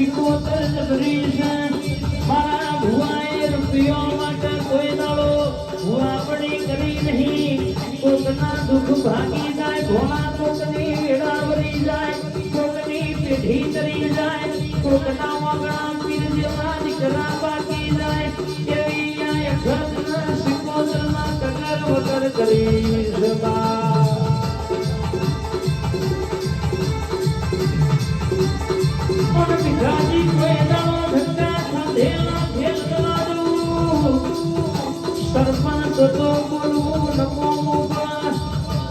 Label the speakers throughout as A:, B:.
A: સિકોતર જબરી છે મારા ભુવાએ રૂપિયો માટે કોઈ દાડો ભુવાપણી કરી નહીં કોકના દુઃખ ભાગી જાય ભોળા કોકની વેડાવરી જાય કોકની પેઢી કરી જાય કોકના વાગણા પીર જેવા દીકરા બાકી જાય એવી આ ઘરના સિકોતરના કગર વગર કરી જબા પણ વિઘાજી કોઈ દાડો ધક્કા ખાધેલા ખેલ કરાડું સરપંચ તો બોલું નમો મોકલા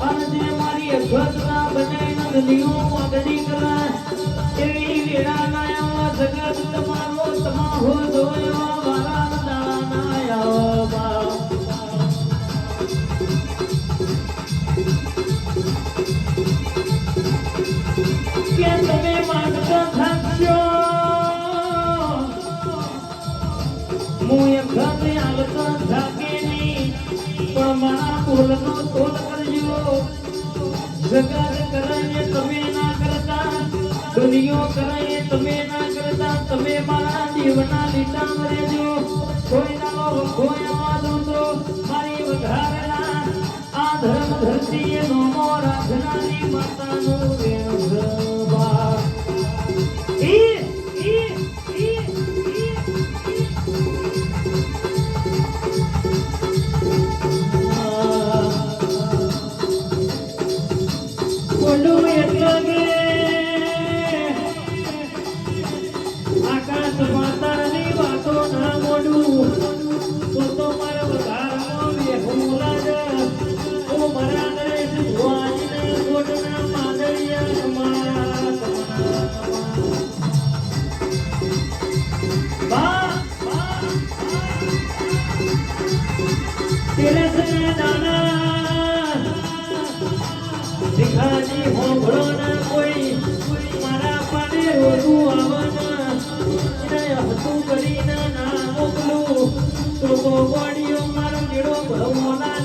A: અને જે મારી અઘતના બનાવીને નદીઓ વાદળી કરા એવી વેળા ના જગત તમારો તમાહો જોયો મારા દાડા ના આવો કે તમે માંગતા થાકશો હું એક ઘરે હાલતા થાકે નહીં પણ મારા બોલનો તોલ કરજો જગત કરાય તમે ના કરતા દુનિયો કરાય તમે ના કરતા તમે મારા જીવના લીટા મરેજો કોઈ નાલો કોઈ આવાજો તો મારી વધારેલા આ ધર્મ ધરતીએ નોમો રાખનારી માતાનું વેણવા બોલું એટલે કે આકાશ માતાની વાતો ના મોડું તો મારા વધારાનો બેહું લાગે ઓ મારા નરેશ ભુવાજીને ગોડના માદળિયા મારા બા તેરે સે દાના ભિખારી હોંભળો ના કોઈ મારા પાને રોતું આવના એને હતું કરીને ના મોકલું તો ગોળીઓ મારો જેડો ભરવો ના